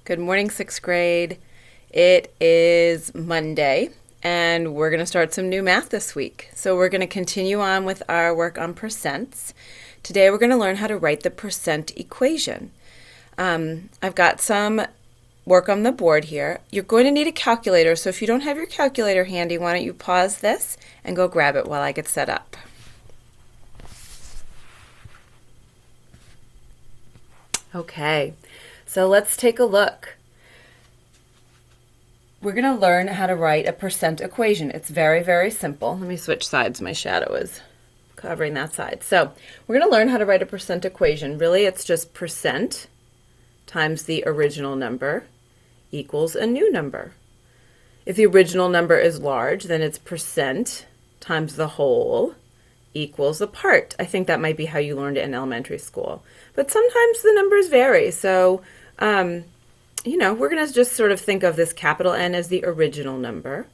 Good morning, sixth grade. It is Monday, and we're going to start some new math this week. So we're going to continue on with our work on percents. Today we're going to learn how to write the percent equation. I've got some work on the board here. You're going to need a calculator, so if you don't have your calculator handy, why don't you pause this and go grab it while I get set up. Okay, so let's take a look. We're going to learn how to write a percent equation. It's very, very simple. Let me switch sides. My shadow is covering that side. So we're going to learn how to write a percent equation. Really, it's just percent times the original number equals a new number. If the original number is large, then it's percent times the whole equals the part. I think that might be how you learned it in elementary school. But sometimes the numbers vary. So, we're going to just sort of think of this capital N as the original number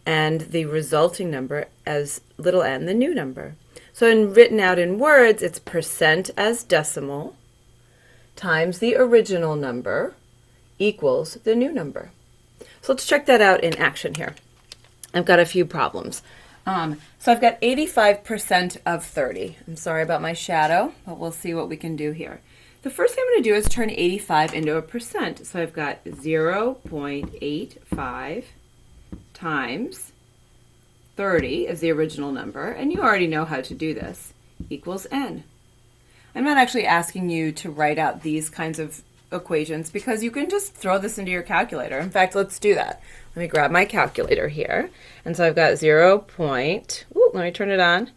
and the resulting number as little n, the new number. So written out in words, it's percent as decimal times the original number equals the new number. So let's check that out in action here. I've got a few problems. So I've got 85% of 30. I'm sorry about my shadow, but we'll see what we can do here. The first thing I'm going to do is turn 85 into a percent. So I've got 0.85 times 30 as the original number, and you already know how to do this, equals n. I'm not actually asking you to write out these kinds of equations because you can just throw this into your calculator. In fact, let's do that. Let me grab my calculator here. And so I've got let me turn it on.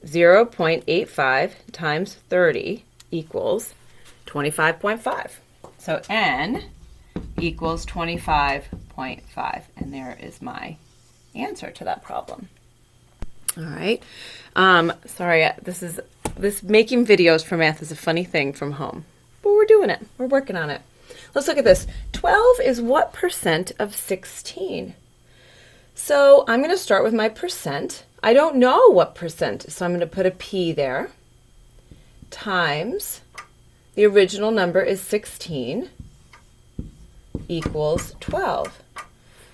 0.85 times 30 equals 25.5. So n equals 25.5. And there is my answer to that problem. All right. Sorry, this making videos for math is a funny thing from home. But we're doing it. We're working on it. Let's look at this. 12 is what percent of 16? So I'm going to start with my percent. I don't know what percent, so I'm going to put a P there. Times the original number is 16 equals 12.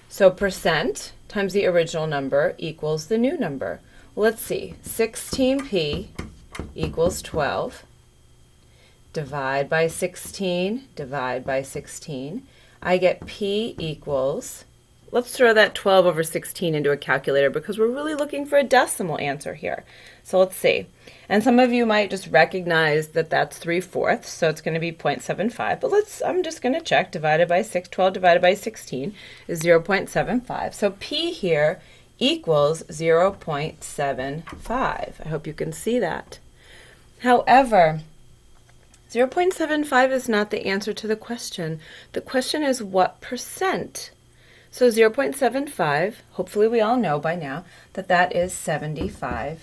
So percent times the original number equals the new number. Let's see. 16P equals 12. Divide by 16, divide by 16. I get P equals, let's throw that 12 over 16 into a calculator because we're really looking for a decimal answer here. So let's see. And some of you might just recognize that that's 3/4, so it's going to be 0.75. But I'm just going to check. Divided by 12 divided by 16 is 0.75. So P here equals 0.75. I hope you can see that. However, 0.75 is not the answer to the question. The question is what percent? So 0.75, hopefully we all know by now that that is 75%.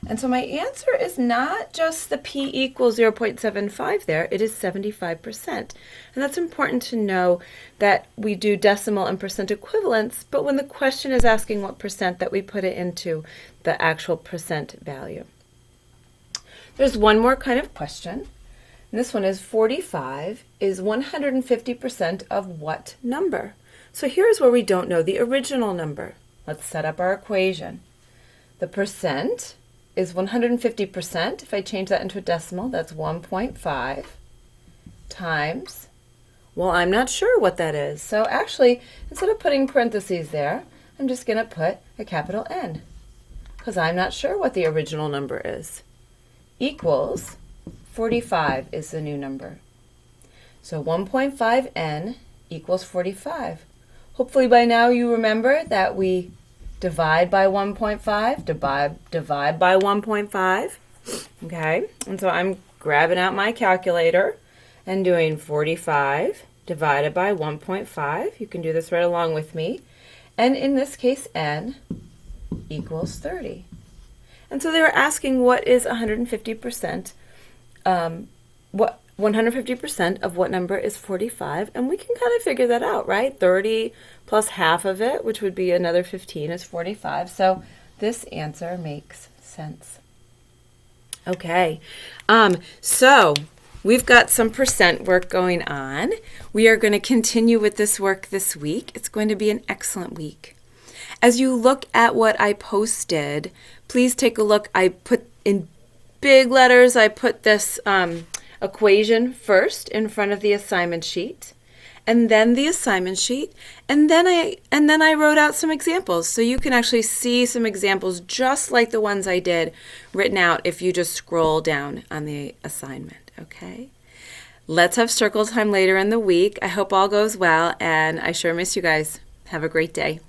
And so my answer is not just the P equals 0.75 there, it is 75%. And that's important to know that we do decimal and percent equivalents, but when the question is asking what percent, that we put it into the actual percent value. There's one more kind of question. And this one is 45 is 150% of what number? So here's where we don't know the original number. Let's set up our equation. The percent is 150%. If I change that into a decimal, that's 1.5 times, well, I'm not sure what that is. So actually, instead of putting parentheses there, I'm just going to put a capital N because I'm not sure what the original number is. Equals 45 is the new number. So 1.5n equals 45. Hopefully by now you remember that we divide by 1.5, divide by 1.5. Okay, and so I'm grabbing out my calculator and doing 45 divided by 1.5. You can do this right along with me. And in this case, n equals 30. And so they were asking what is 150%, what 150% of what number is 45, and we can kind of figure that out, right? 30 plus half of it, which would be another 15, is 45. So this answer makes sense. Okay, so we've got some percent work going on. We are going to continue with this work this week. It's going to be an excellent week. As you look at what I posted, please take a look. I put in big letters, I put this equation first in front of the assignment sheet, and then the assignment sheet, and then I wrote out some examples. So you can actually see some examples just like the ones I did written out if you just scroll down on the assignment, okay? Let's have circle time later in the week. I hope all goes well, and I sure miss you guys. Have a great day.